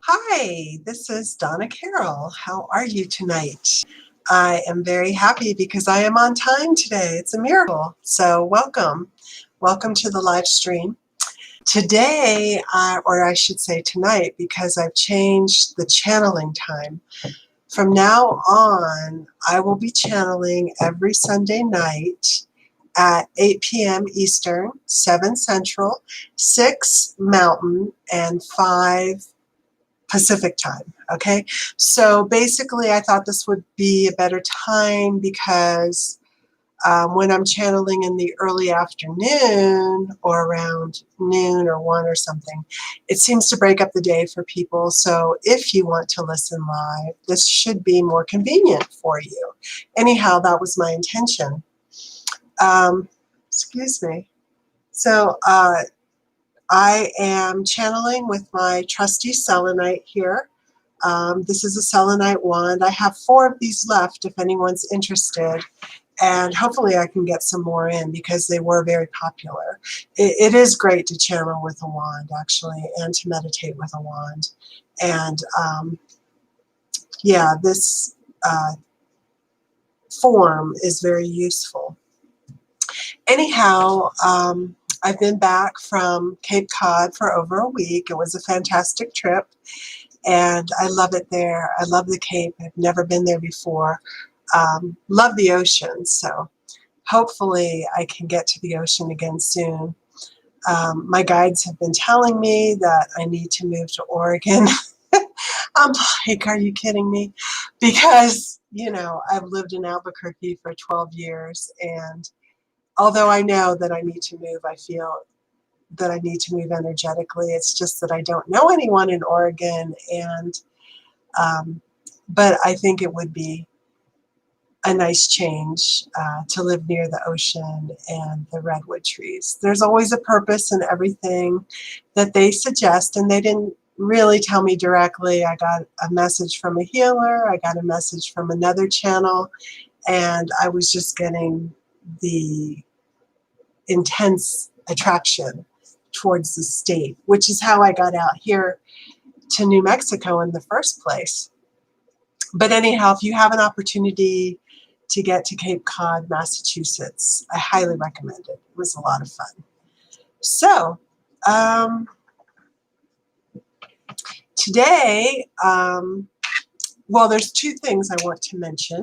Hi, this is Donna Carroll. How are you tonight? I am very happy because I am on time today. It's a miracle. So welcome. Welcome to the live stream. Today, or I should say tonight, because I've changed the channeling time. From now on, I will be channeling every Sunday night at 8 p.m. Eastern, 7 Central, 6 Mountain, and 5 Pacific time. Okay, so basically I thought this would be a better time because when I'm channeling in the early afternoon or around noon or 1 or something, it seems to break up the day for people. So if you want to listen live, this should be more convenient for you. Anyhow, that was my intention. Excuse me. So I am channeling with my trusty selenite here. This is a selenite wand. I have 4 of these left if anyone's interested, and hopefully I can get some more in because they were very popular. It is great to channel with a wand, actually, and to meditate with a wand. And yeah, this form is very useful. Anyhow, I've been back from Cape Cod for over a week. It was a fantastic trip, and I love it there. I love the Cape. I've never been there before. Love the ocean, so hopefully I can get to the ocean again soon. My guides have been telling me that I need to move to Oregon. I'm like, are you kidding me? Because, you know, I've lived in Albuquerque for 12 years, and although I know that I need to move, I feel that I need to move energetically. It's just that I don't know anyone in Oregon, and but I think it would be a nice change to live near the ocean and the redwood trees. There's always a purpose in everything that they suggest, and they didn't really tell me directly. I got a message from a healer, I got a message from another channel, and I was just getting the intense attraction towards the state, which is how I got out here to New Mexico in the first place. But anyhow, if you have an opportunity to get to Cape Cod, Massachusetts, I highly recommend it. It was a lot of fun. So today, well, there's 2 things I want to mention.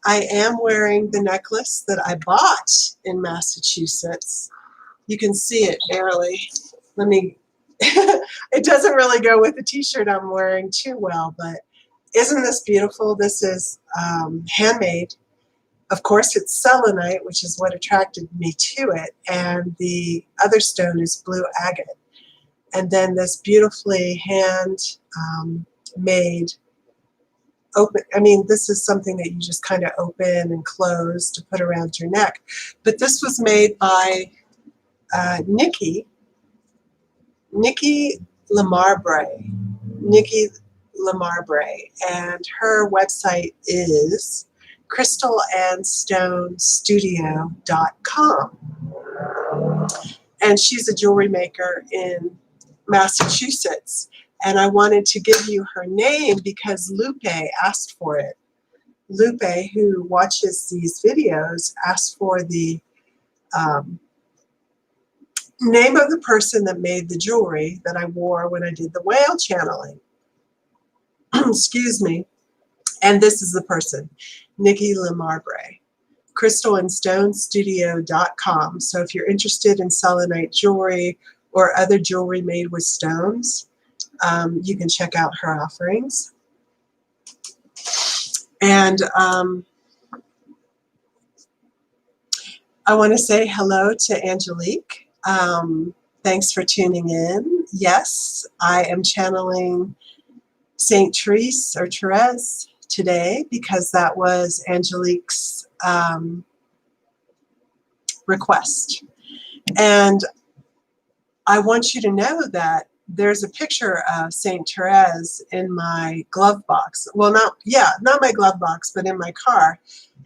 I am wearing the necklace that I bought in Massachusetts. You can see it barely. Let me, it doesn't really go with the t-shirt I'm wearing too well, but isn't this beautiful? This is handmade. Of course, it's selenite, which is what attracted me to it, and the other stone is blue agate. And then this beautifully hand-made open, I mean, this is something that you just kind of open and close to put around your neck. But this was made by Nikki Lemarbre. Nikki Lemarbre, and her website is crystallandstonestudio.com. And she's a jewelry maker in Massachusetts. And I wanted to give you her name because Lupe asked for it. Lupe, who watches these videos, asked for the name of the person that made the jewelry that I wore when I did the whale channeling. Excuse me. And this is the person, Nikki Lemarbre. crystallandstonestudio.com. So if you're interested in selenite jewelry or other jewelry made with stones, you can check out her offerings. And I want to say hello to Angelique. Thanks for tuning in. Yes, I am channeling Saint Therese or Therese today because that was Angelique's request. And I want you to know that there's a picture of Saint Therese in my glove box. Well, not my glove box, but in my car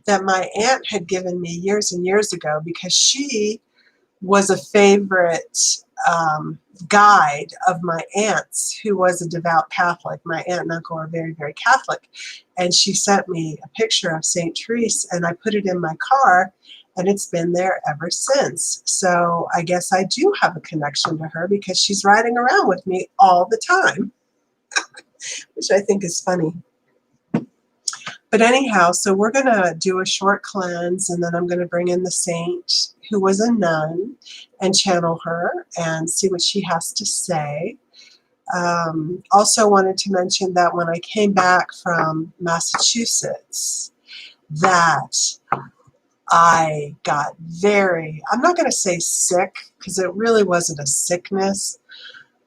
that my aunt had given me years and years ago because she was a favorite guide of my aunt's, who was a devout Catholic. My aunt and uncle are very, very Catholic. And she sent me a picture of St. Therese, and I put it in my car, and it's been there ever since. So I guess I do have a connection to her because she's riding around with me all the time, which I think is funny. But anyhow, so we're going to do a short cleanse, and then I'm going to bring in the saint who was a nun and channel her and see what she has to say. Also wanted to mention that when I came back from Massachusetts, that I got very, I'm not going to say sick, because it really wasn't a sickness,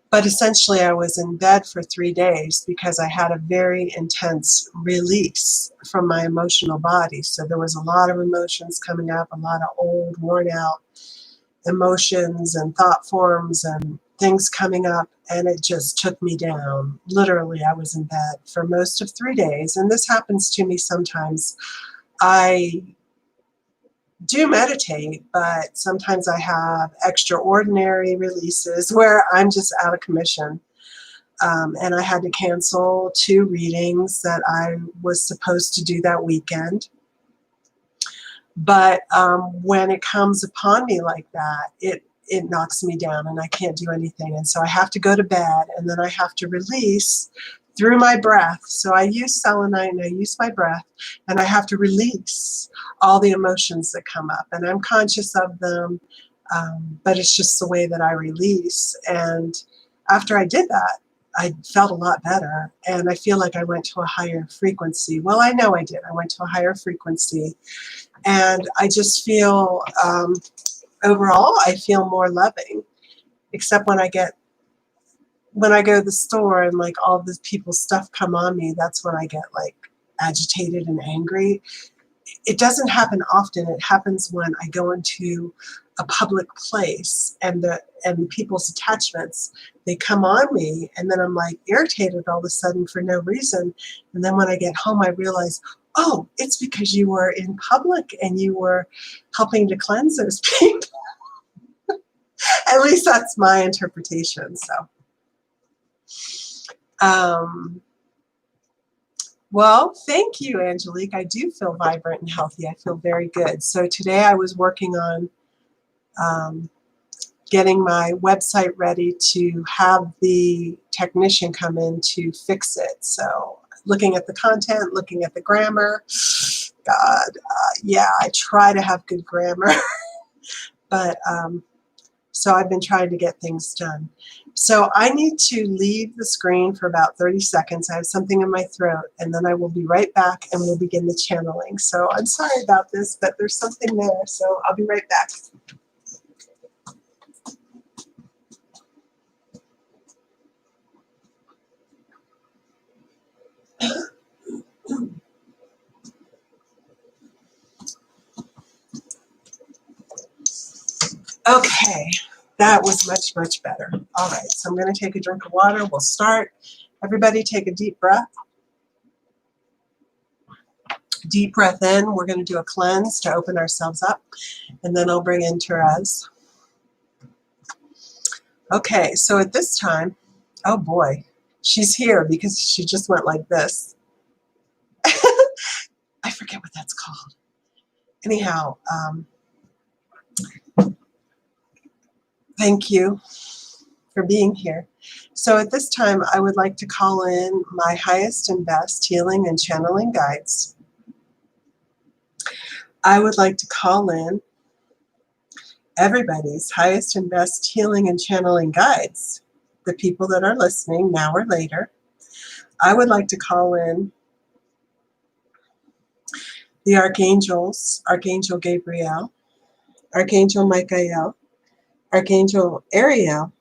but essentially I was in bed for 3 days because I had a very intense release from my emotional body. So there was a lot of emotions coming up, a lot of old, worn out emotions and thought forms and things coming up, and it just took me down. Literally, I was in bed for most of 3 days, and this happens to me sometimes. I do meditate, but sometimes I have extraordinary releases where I'm just out of commission. And I had to cancel 2 readings that I was supposed to do that weekend. But when it comes upon me like that, it knocks me down and I can't do anything. And so I have to go to bed, and then I have to release through my breath. So I use selenite and I use my breath, and I have to release all the emotions that come up. And I'm conscious of them, but it's just the way that I release. And after I did that, I felt a lot better, and I feel like I went to a higher frequency. Well, I know I did. I went to a higher frequency, and I just feel, overall, I feel more loving, except when I go to the store and like all this people's stuff come on me, that's when I get like agitated and angry. It doesn't happen often. It happens when I go into a public place and people's attachments, they come on me, and then I'm like irritated all of a sudden for no reason. And then when I get home, I realize, oh, it's because you were in public and you were helping to cleanse those people. At least that's my interpretation. So, well, thank you, Angelique. I do feel vibrant and healthy. I feel very good. So today I was working on getting my website ready to have the technician come in to fix it. So looking at the content, looking at the grammar. God, yeah, I try to have good grammar. But so I've been trying to get things done. So I need to leave the screen for about 30 seconds. I have something in my throat, and then I will be right back and we'll begin the channeling. So I'm sorry about this, but there's something there. So I'll be right back. Okay, that was much, much better. All right, so I'm going to take a drink of water. We'll start. Everybody take a deep breath. Deep breath in. We're going to do a cleanse to open ourselves up, and then I'll bring in Therese. Okay, so at this time, oh boy, she's here because she just went like this. I forget what that's called. Anyhow, thank you for being here. So at this time, I would like to call in my highest and best healing and channeling guides. I would like to call in everybody's highest and best healing and channeling guides, the people that are listening now or later. I would like to call in the archangels, Archangel Gabriel, Archangel Michael, Archangel Ariel,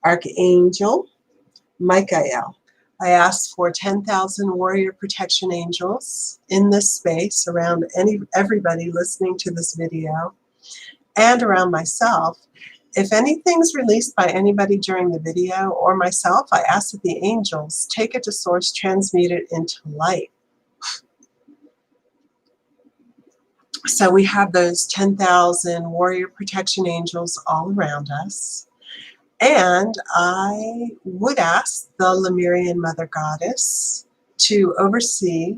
Archangel Michael. I ask for 10,000 warrior protection angels in this space around everybody listening to this video and around myself. If anything's released by anybody during the video or myself, I ask that the angels take it to source, transmute it into light. So we have those 10,000 warrior protection angels all around us. And I would ask the Lemurian Mother Goddess to oversee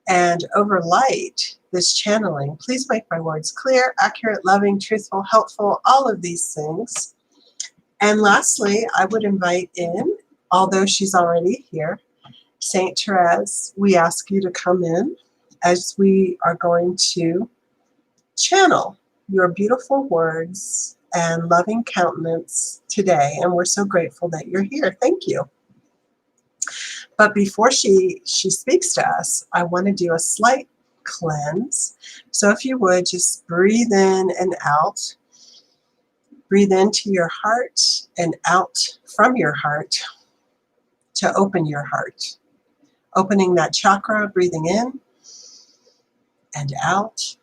and overlight this channeling. Please make my words clear, accurate, loving, truthful, helpful, all of these things. And lastly, I would invite in, although she's already here, Saint Therese. We ask you to come in as we are going to channel your beautiful words and loving countenance today. And we're so grateful that you're here. Thank you. But before she speaks to us, I want to do a slight cleanse. So if you would, just breathe in and out. Breathe into your heart and out from your heart to open your heart. Opening that chakra, breathing in and out.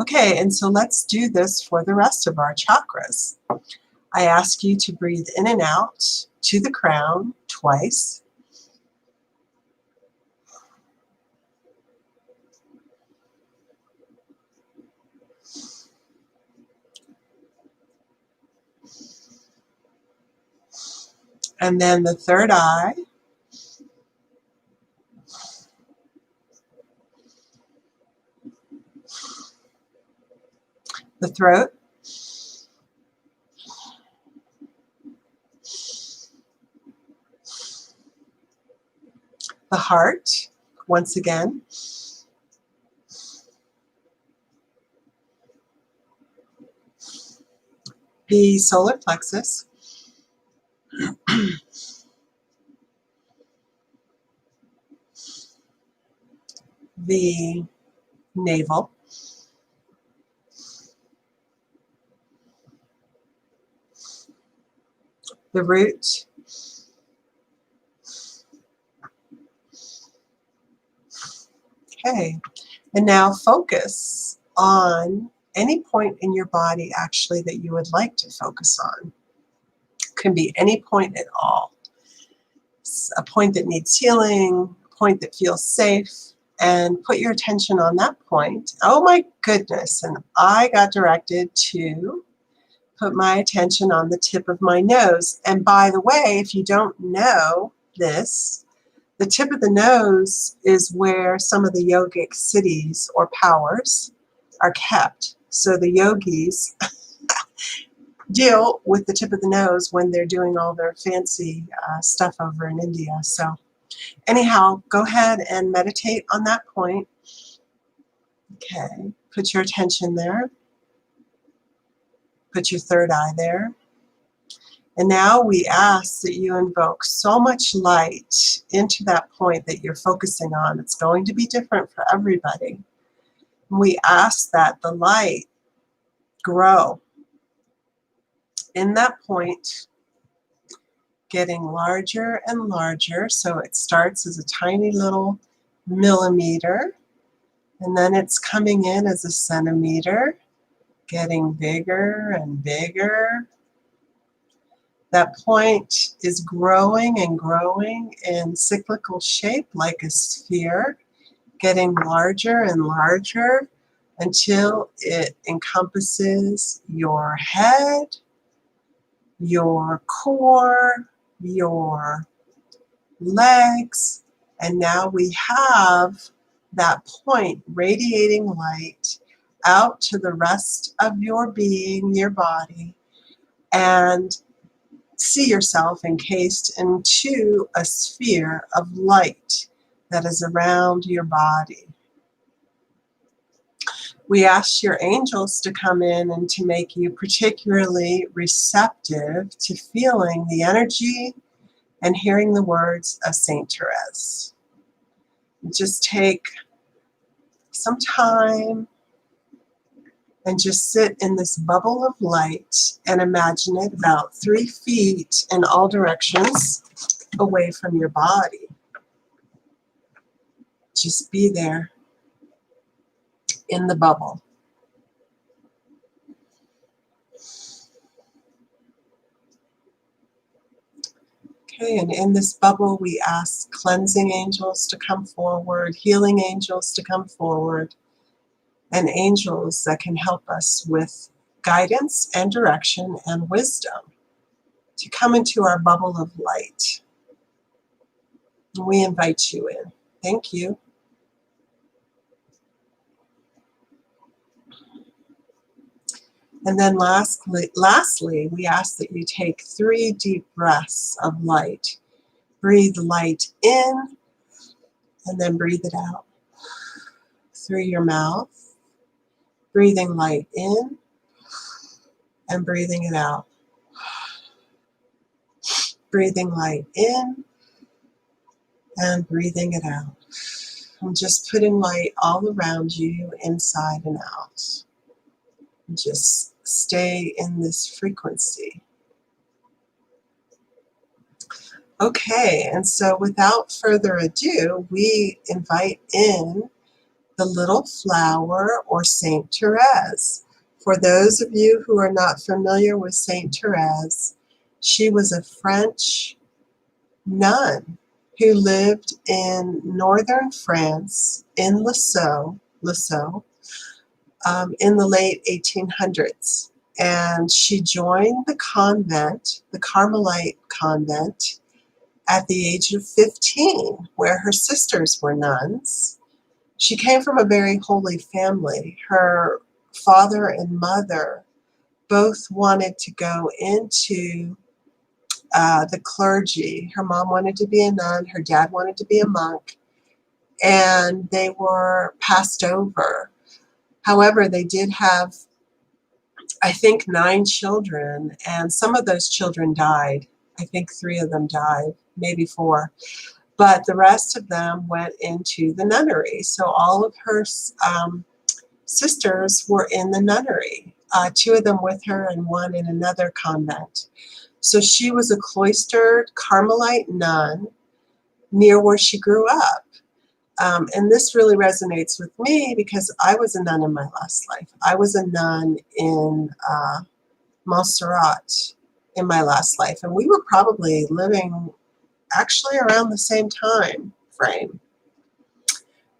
Okay, and so let's do this for the rest of our chakras. I ask you to breathe in and out to the crown twice. And then the third eye. The throat. The heart, once again. The solar plexus. The navel. The root. Okay, and now focus on any point in your body actually that you would like to focus on. It can be any point at all. It's a point that needs healing, a point that feels safe, and put your attention on that point. Oh my goodness, and I got directed to put my attention on the tip of my nose. And by the way, if you don't know this, the tip of the nose is where some of the yogic siddhis or powers are kept. So the yogis deal with the tip of the nose when they're doing all their fancy stuff over in India. So anyhow, go ahead and meditate on that point. Okay, put your attention there. Put your third eye there. And now we ask that you invoke so much light into that point that you're focusing on. It's going to be different for everybody. We ask that the light grow in that point, getting larger and larger. So it starts as a tiny little millimeter, and then it's coming in as a centimeter, getting bigger and bigger. That point is growing and growing in cyclical shape like a sphere, getting larger and larger until it encompasses your head, your core, your legs, and now we have that point radiating light out to the rest of your being, your body, and see yourself encased into a sphere of light that is around your body. We ask your angels to come in and to make you particularly receptive to feeling the energy and hearing the words of Saint Therese. Just take some time and just sit in this bubble of light and imagine it about 3 feet in all directions away from your body. Just be there in the bubble. Okay, and in this bubble we ask cleansing angels to come forward, healing angels to come forward, and angels that can help us with guidance and direction and wisdom to come into our bubble of light. We invite you in. Thank you. And then lastly, we ask that you take 3 deep breaths of light. Breathe light in and then breathe it out through your mouth. Breathing light in and breathing it out. Breathing light in and breathing it out. And just putting light all around you, inside and out. Just stay in this frequency. Okay, and so without further ado, we invite in the little flower, or Saint Therese. For those of you who are not familiar with Saint Therese, she was a French nun who lived in northern France in Liseux, in the late 1800s. And she joined the convent, the Carmelite convent, at the age of 15, where her sisters were nuns. She came from a very holy family. Her father and mother both wanted to go into the clergy. Her mom wanted to be a nun, her dad wanted to be a monk, and they were passed over. However, they did have, I think, 9 children, and some of those children died. I think 3 of them died, maybe 4. But the rest of them went into the nunnery. So all of her sisters were in the nunnery, 2 of them with her and 1 in another convent. So she was a cloistered Carmelite nun near where she grew up. And this really resonates with me because I was a nun in my last life. I was a nun in Montserrat in my last life. And we were probably living actually around the same time frame.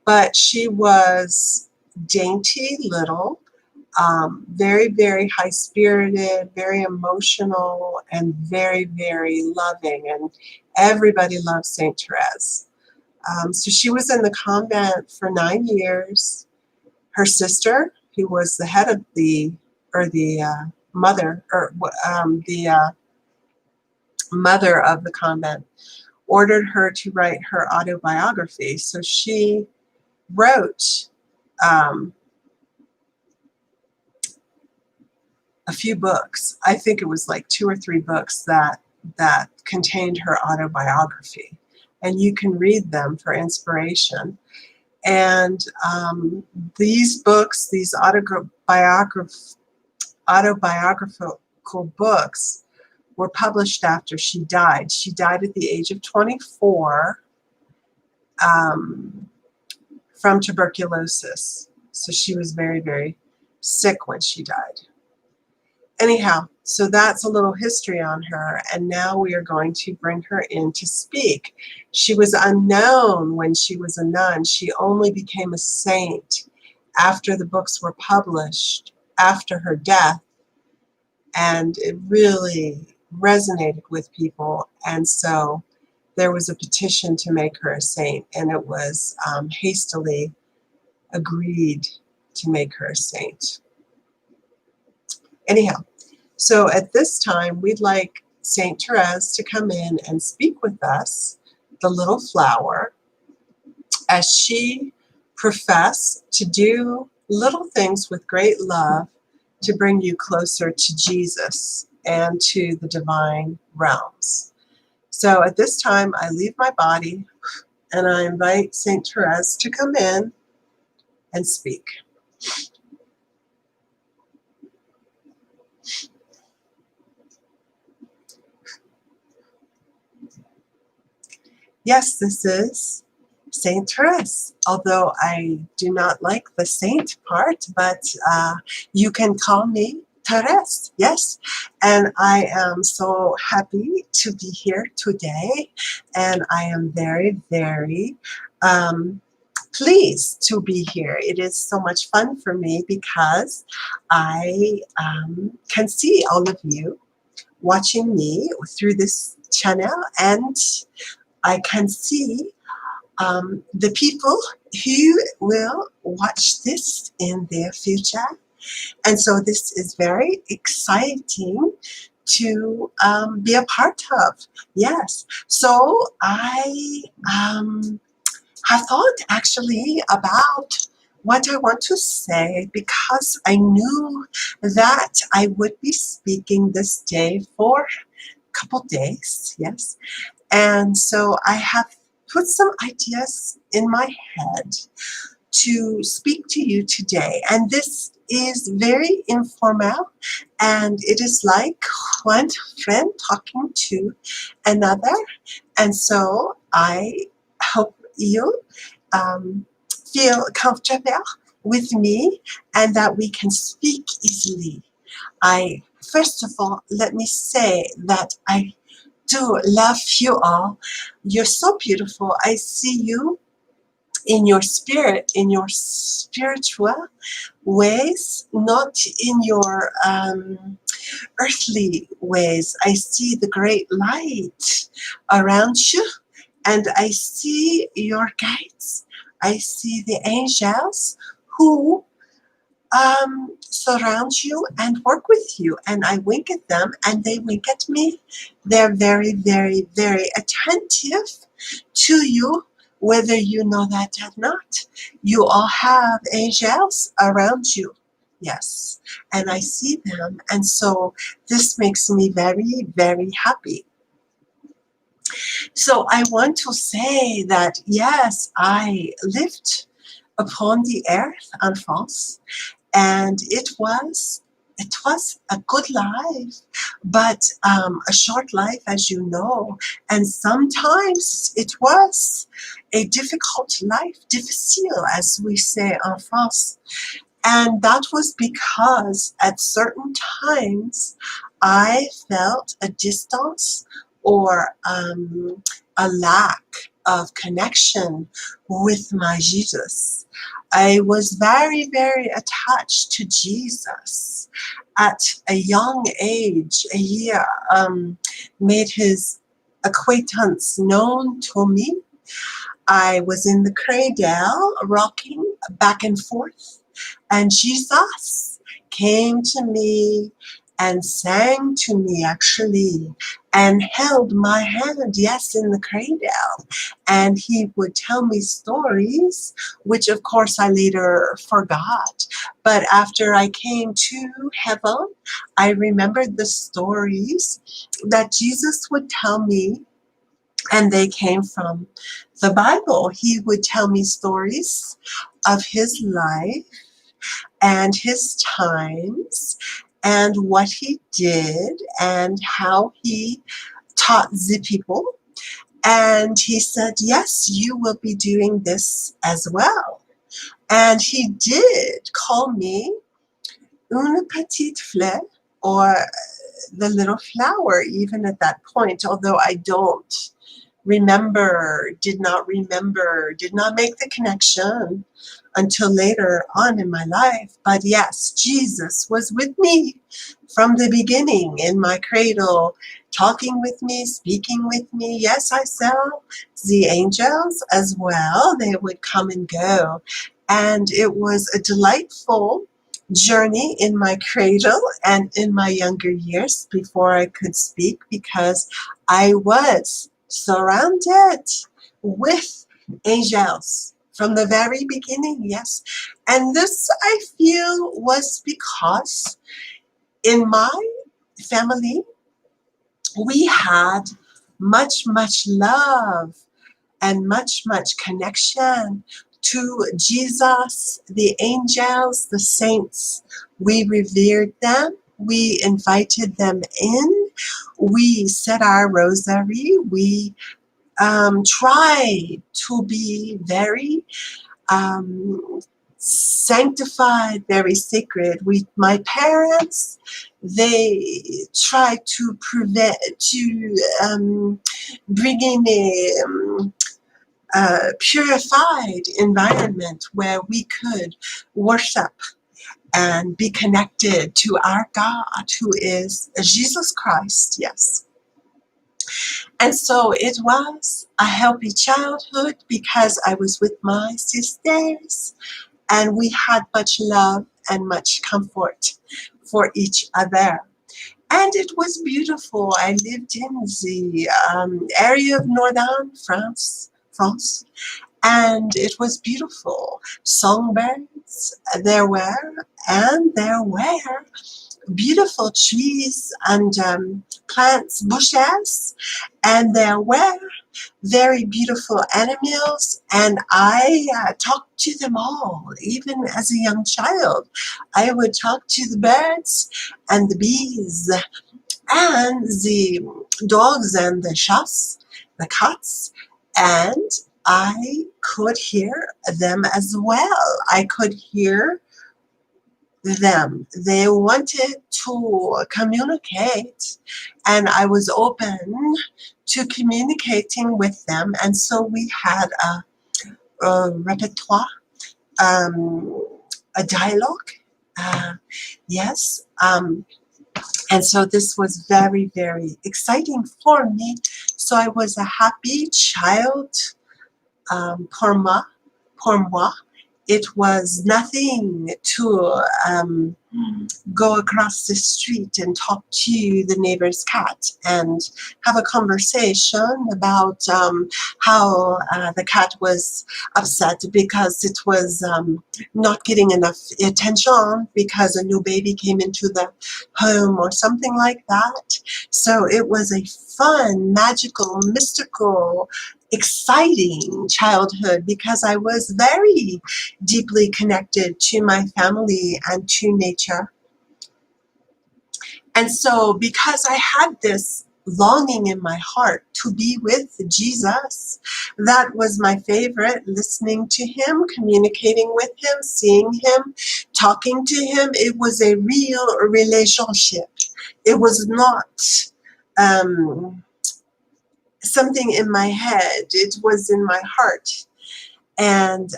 But she was dainty little, very, very high-spirited, very emotional, and very, very loving. And everybody loved St. Therese. So she was in the convent for 9 years. Her sister, who was the head of mother of the convent, ordered her to write her autobiography. So she wrote a few books. I think it was like 2 or 3 books that contained her autobiography. And you can read them for inspiration. And these books, these autobiographical books, were published after she died. She died at the age of 24 from tuberculosis. So she was very, very sick when she died. Anyhow, so that's a little history on her, and now we are going to bring her in to speak. She was unknown when she was a nun. She only became a saint after the books were published, after her death, and it really resonated with people, and so there was a petition to make her a saint, and it was hastily agreed to make her a saint. Anyhow, so at this time, we'd like St. Therese to come in and speak with us, the little flower, as she professed to do little things with great love to bring you closer to Jesus and to the divine realms. So at this time, I leave my body and I invite St. Therese to come in and speak. Yes, this is Saint Therese, although I do not like the saint part, but you can call me Therese, yes. And I am so happy to be here today, and I am very, very pleased to be here. It is so much fun for me because I can see all of you watching me through this channel, and I can see the people who will watch this in their future. And so this is very exciting to be a part of. Yes. So I have thought actually about what I want to say, because I knew that I would be speaking this day for a couple days. Yes. And so I have put some ideas in my head to speak to you today. And this is very informal, and it is like one friend talking to another. And so I hope you feel comfortable with me and that we can speak easily. First of all, let me say that I do love you all. You're so beautiful. I see you in your spirit, in your spiritual ways, not in your earthly ways. I see the great light around you, and I see your guides. I see the angels who surround you and work with you, and I wink at them and they wink at me. They're very, very, very attentive to you, whether you know that or not. You all have angels around you. Yes, and I see them, and so this makes me very, very happy. So I want to say that yes, I lived upon the earth in France, and it was a good life, but a short life, as you know, and sometimes it was a difficult life, difficile, as we say in France. And that was because at certain times I felt a distance or a lack of connection with my Jesus. I was very, very attached to Jesus at a young age. He made his acquaintance known to me. I was in the cradle, rocking back and forth, and Jesus came to me and sang to me, actually, and held my hand, yes, in the cradle. And he would tell me stories, which of course I later forgot. But after I came to heaven, I remembered the stories that Jesus would tell me, and they came from the Bible. He would tell me stories of his life and his times and what he did and how he taught the people. And he said, yes, you will be doing this as well. And he did call me une petite fleur, or the little flower, even at that point, although I don't did not make the connection until later on in my life. But yes, Jesus was with me from the beginning in my cradle, talking with me, speaking with me. Yes, I saw the angels as well. They would come and go. And it was a delightful journey in my cradle and in my younger years before I could speak, because I was surrounded with angels from the very beginning, yes. And this, I feel, was because in my family, we had much, much love and much, much connection to Jesus, the angels, the saints. We revered them. We invited them in. We said our rosary. We tried to be very sanctified, very sacred. My parents, they tried to bring in purified environment where we could worship and be connected to our God, who is Jesus Christ, yes. And so it was a happy childhood because I was with my sisters and we had much love and much comfort for each other. And it was beautiful. I lived in the area of northern France, and it was beautiful. Songbirds there were beautiful trees and plants, bushes, and there were very beautiful animals, and I talked to them all, even as a young child. I would talk to the birds and the bees and the dogs and the cats, and I could hear them as well. I could hear them. They wanted to communicate, and I was open to communicating with them. And so we had a repertoire, a dialogue. Yes. And so this was very, very exciting for me. So I was a happy child pour moi. It was nothing to go across the street and talk to the neighbor's cat and have a conversation about how the cat was upset because it was not getting enough attention because a new baby came into the home or something like that. So it was a fun, magical, mystical, exciting childhood because I was very deeply connected to my family and to nature. And so because I had this longing in my heart to be with Jesus, that was my favorite, listening to him, communicating with him, seeing him, talking to him. It was a real relationship. It was not something in my head. It was in my heart. And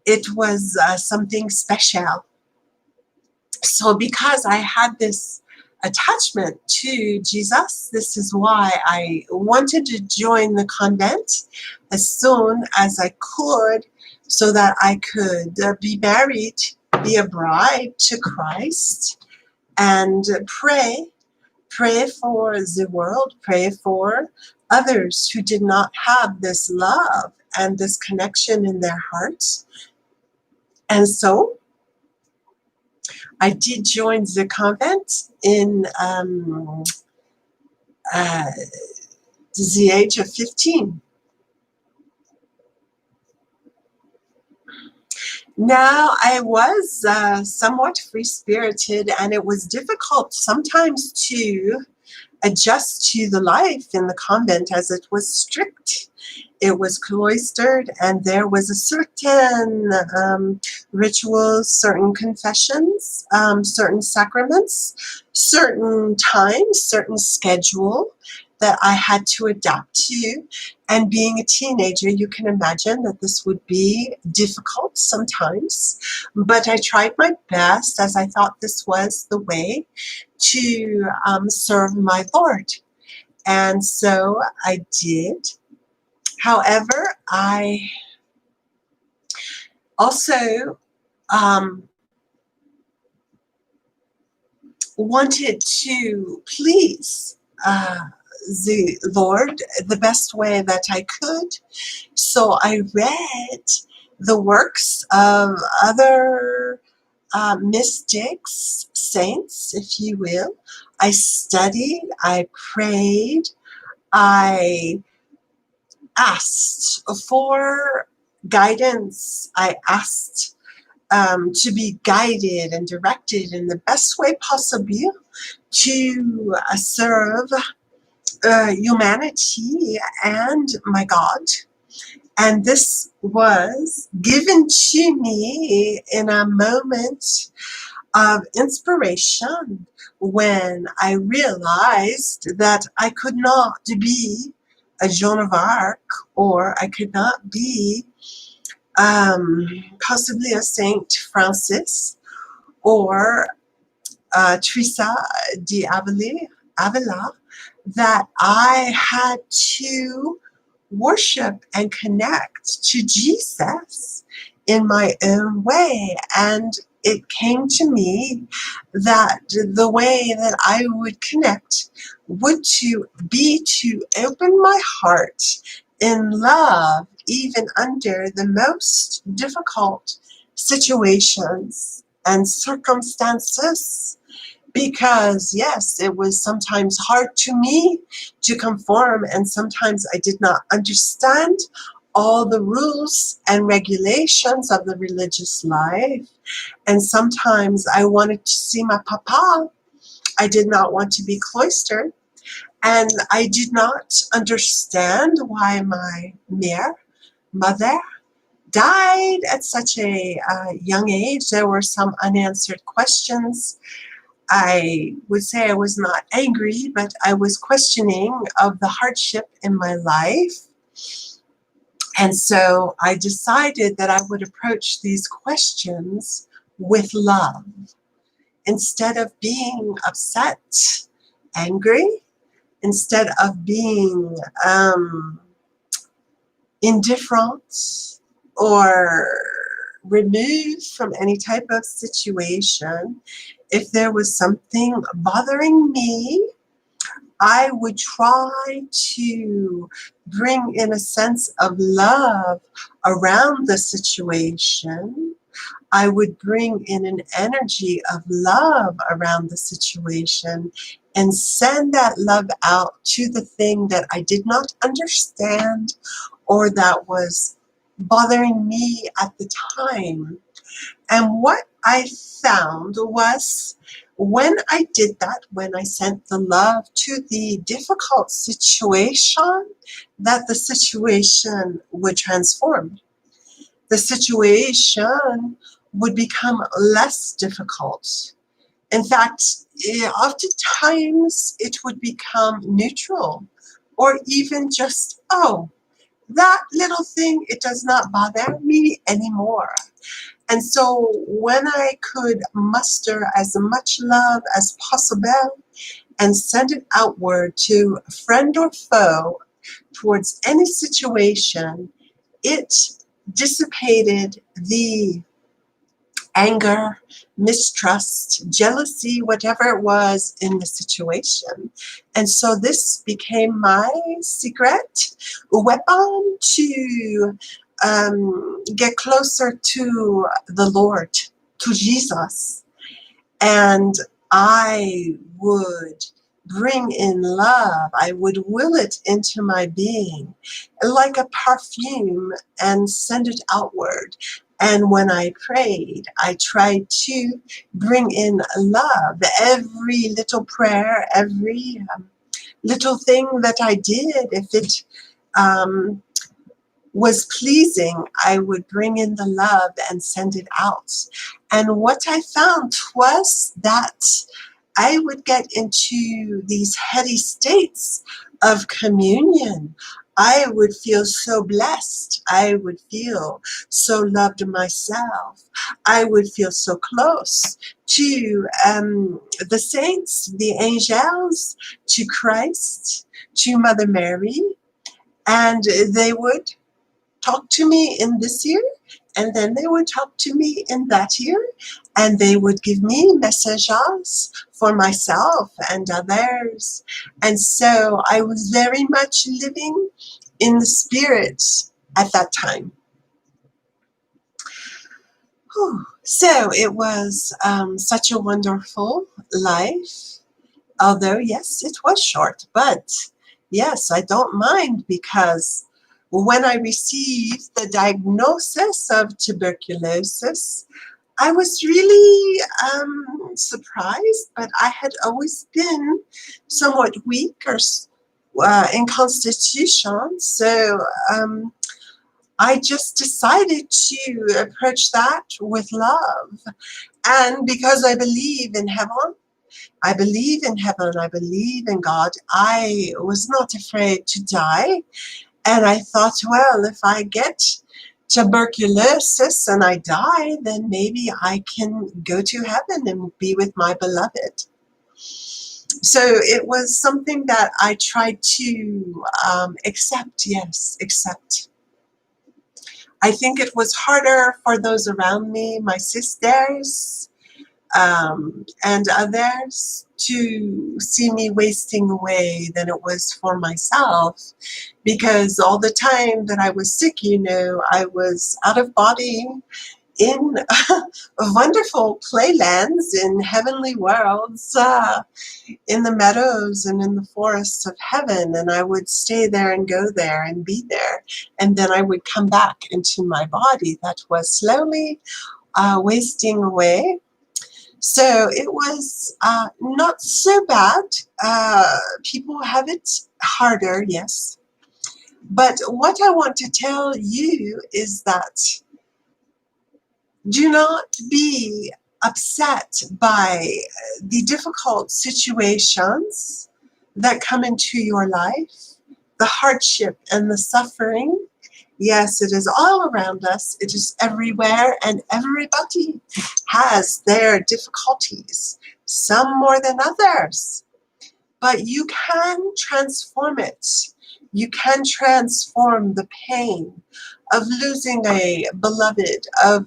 it was something special. So because I had this attachment to Jesus, this is why I wanted to join the convent as soon as I could so that I could be married, be a bride to Christ, and pray for the world, pray for others who did not have this love and this connection in their hearts. And so I did join the convent in the age of 15. Now, I was somewhat free-spirited, and it was difficult sometimes to adjust to the life in the convent as it was strict. It was cloistered, and there was a certain rituals, certain confessions, certain sacraments, certain times, certain schedule that I had to adapt to. And being a teenager, you can imagine that this would be difficult sometimes. But I tried my best as I thought this was the way to serve my Lord. And so I did. However, I also wanted to please the Lord the best way that I could. So I read the works of other mystics, saints, if you will. I studied, I prayed, I asked for guidance. I asked to be guided and directed in the best way possible to serve humanity and my God. And this was given to me in a moment of inspiration when I realized that I could not be a Joan of Arc, or I could not be possibly a Saint Francis, or Teresa de Avila, that I had to worship and connect to Jesus in my own way. And it came to me that the way that I would connect would to be to open my heart in love, even under the most difficult situations and circumstances. Because yes, it was sometimes hard to me to conform, and sometimes I did not understand all the rules and regulations of the religious life. And sometimes I wanted to see my papa. I did not want to be cloistered. And I did not understand why my mother died at such a young age. There were some unanswered questions. I would say I was not angry, but I was questioning of the hardship in my life. And so I decided that I would approach these questions with love instead of being upset, angry, instead of being indifferent or removed from any type of situation. If there was something bothering me, I would try to bring in a sense of love around the situation. I would bring in an energy of love around the situation and send that love out to the thing that I did not understand or that was bothering me at the time. And what I found was when I did that, when I sent the love to the difficult situation, that the situation would transform. The situation would become less difficult. In fact, oftentimes it would become neutral, or even just, oh, that little thing, it does not bother me anymore. And so when I could muster as much love as possible and send it outward to friend or foe towards any situation, it dissipated the anger, mistrust, jealousy, whatever it was in the situation. And so this became my secret weapon to get closer to the Lord, to Jesus. And I would bring in love. I would will it into my being like a perfume and send it outward. And when I prayed, I tried to bring in love. Every little prayer, every little thing that I did, if it was pleasing, I would bring in the love and send it out. And what I found was that I would get into these heady states of communion. I would feel so blessed. I would feel so loved myself. I would feel so close to the saints, the angels, to Christ, to Mother Mary, and they would talk to me in this year, and then they would talk to me in that year, and they would give me messages for myself and others. And so I was very much living in the spirit at that time. Whew. So it was such a wonderful life, although yes, it was short, but yes, I don't mind, because when I received the diagnosis of tuberculosis, I was really surprised, but I had always been somewhat weak or in constitution, so I just decided to approach that with love. And because I believe in heaven, I believe in heaven. I believe in God. I was not afraid to die. And I thought, well, if I get tuberculosis and I die, then maybe I can go to heaven and be with my beloved. So it was something that I tried to accept, yes, accept. I think it was harder for those around me, my sisters, and others, to see me wasting away than it was for myself, because all the time that I was sick, I was out of body in wonderful playlands, in heavenly worlds, in the meadows and in the forests of heaven, and I would stay there and go there and be there, and then I would come back into my body that was slowly wasting away. So it was not so bad. People have it harder, yes. But what I want to tell you is that do not be upset by the difficult situations that come into your life, the hardship and the suffering. Yes, it is all around us. It is everywhere, and everybody has their difficulties, some more than others. But you can transform it. You can transform the pain of losing a beloved, of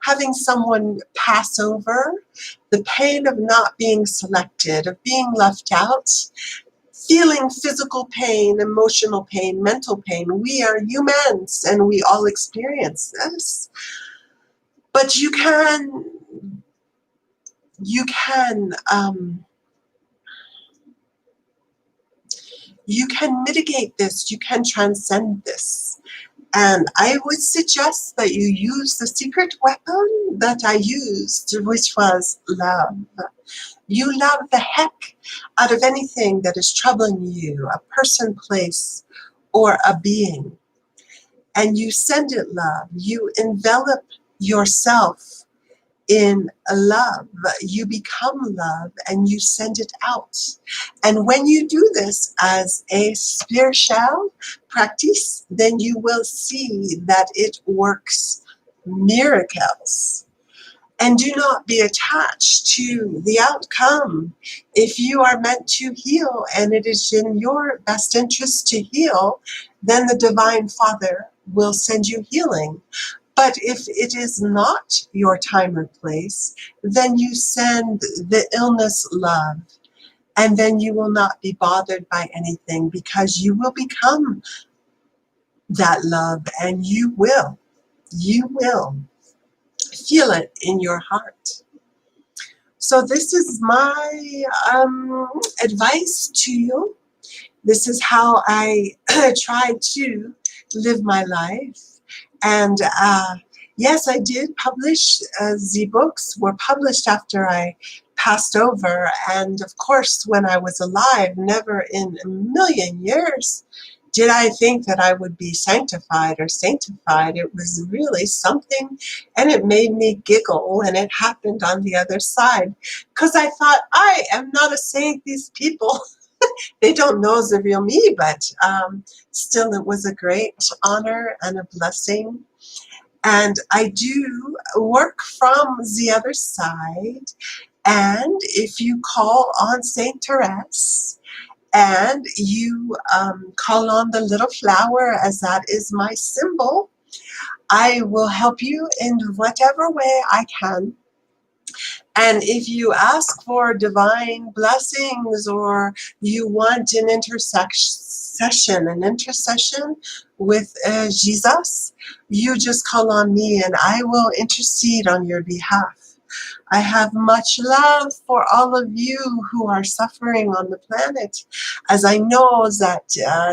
having someone pass over, the pain of not being selected, of being left out, feeling physical pain, emotional pain, mental pain. We are humans and we all experience this. But you can mitigate this, you can transcend this. And I would suggest that you use the secret weapon that I used, which was love. You love the heck out of anything that is troubling you, a person, place, or a being. And you send it love. You envelop yourself in love. You become love and you send it out. And when you do this as a spiritual practice, then you will see that it works miracles. And do not be attached to the outcome. If you are meant to heal and it is in your best interest to heal, then the Divine Father will send you healing. But if it is not your time or place, then you send the illness love, and then you will not be bothered by anything, because you will become that love, and you will feel it in your heart. So this is my advice to you. This is how I try to live my life. And yes, I did publish. The books were published after I passed over. And of course, when I was alive, never in a million years did I think that I would be sanctified or sanctified. It was really something, and it made me giggle, and it happened on the other side. Because I thought, I am not a saint. These people, they don't know the real me, but still it was a great honor and a blessing. And I do work from the other side. And if you call on Saint Therese and you call on the little flower, as that is my symbol, I will help you in whatever way I can. And if you ask for divine blessings, or you want an intercession with Jesus, you just call on me and I will intercede on your behalf. I have much love for all of you who are suffering on the planet, as I know that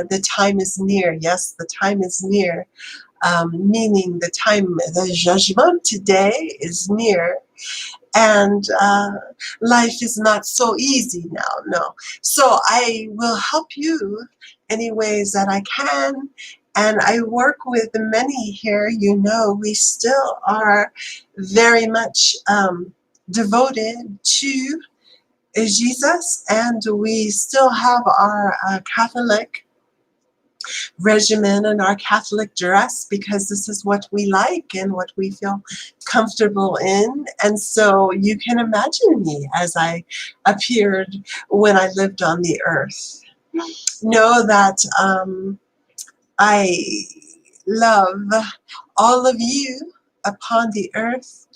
the time is near. Yes, the time is near, meaning the judgment today is near. And life is not so easy now, no. So I will help you any ways that I can. And I work with many here. We still are very much devoted to is Jesus, and we still have our Catholic regimen and our Catholic dress because this is what we like and what we feel comfortable in. And so you can imagine me as I appeared when I lived on the earth. Know that I love all of you upon the earth,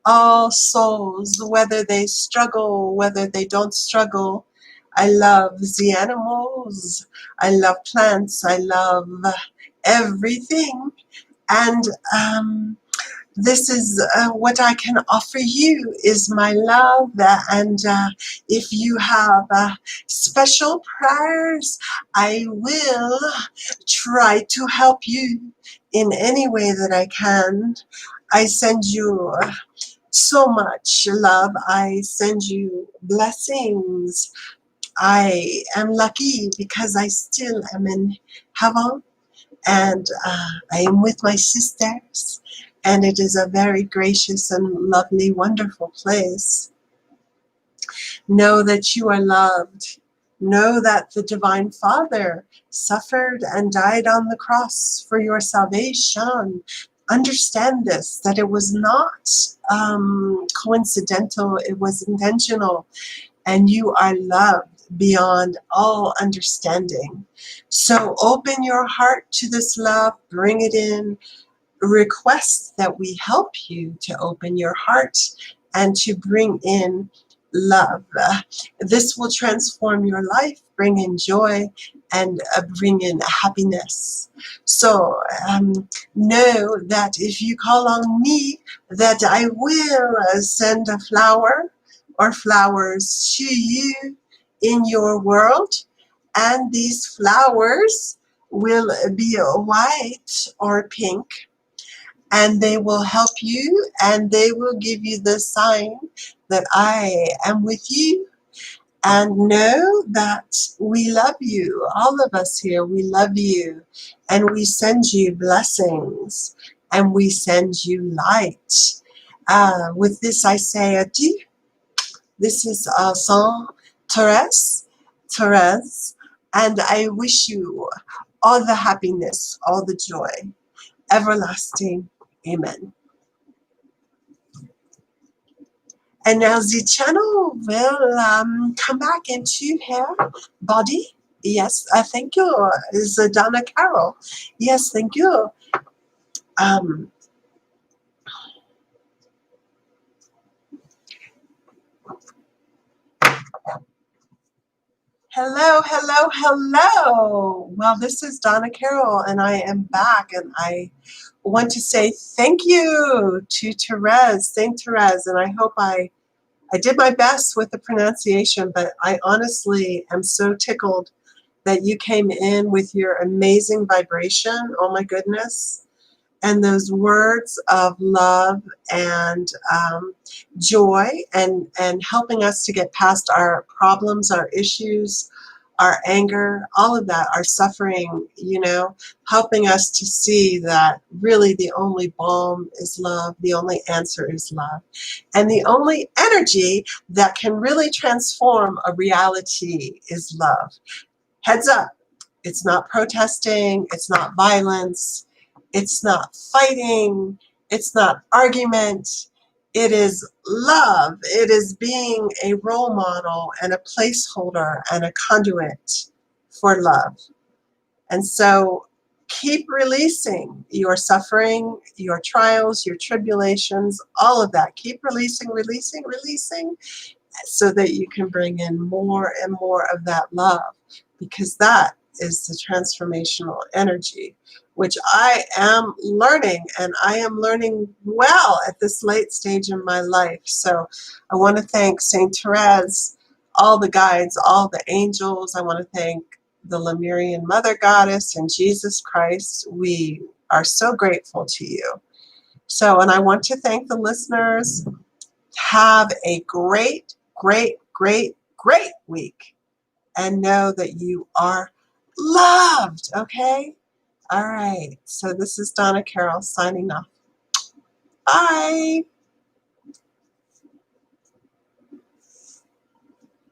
all souls, whether they struggle, whether they don't struggle. I love the animals. I love plants. I love everything. And this is what I can offer you is my love. And if you have special prayers, I will try to help you in any way that I can. I send you so much love. I send you blessings. I am lucky because I still am in heaven, and I am with my sisters, and it is a very gracious and lovely, wonderful place. Know that you are loved. Know that the Divine Father suffered and died on the cross for your salvation. Understand this, that it was not coincidental, it was intentional, and you are loved beyond all understanding. So open your heart to this love, bring it in, request that we help you to open your heart and to bring in love. This will transform your life, bring in joy, and bring in happiness. So know that if you call on me, that I will send a flower or flowers to you in your world, and these flowers will be white or pink, and they will help you, and they will give you the sign that I am with you. And know that we love you, all of us here, we love you, and we send you blessings, and we send you light. With this I say adieu. This is Therese, and I wish you all the happiness, all the joy, everlasting. Amen. And now the channel will come back into her body. Yes, thank you. Is Donna Carol. Yes, thank you. Um, Hello, hello, hello. Well, this is Donna Carol, and I am back, and I want to say thank you to Therese, Saint Therese, and I hope I did my best with the pronunciation, but I honestly am so tickled that you came in with your amazing vibration. Oh my goodness. And those words of love and joy, and helping us to get past our problems, our issues, our anger, all of that, our suffering, helping us to see that really the only balm is love, the only answer is love, and the only energy that can really transform a reality is love. Heads up, it's not protesting, it's not violence, it's not fighting, it's not argument. It is love. It is being a role model and a placeholder and a conduit for love. And so keep releasing your suffering, your trials, your tribulations, all of that. Keep releasing, releasing, releasing, so that you can bring in more and more of that love, because that is the transformational energy, which I am learning, and I am learning well at this late stage in my life. So I want to thank Saint Therese, all the guides, all the angels. I want to thank the Lemurian Mother Goddess and Jesus Christ. We are so grateful to you. So, and I want to thank the listeners. Have a great, great, great, great week, and know that you are loved, okay? All right. So this is Donna Carol signing off. Bye.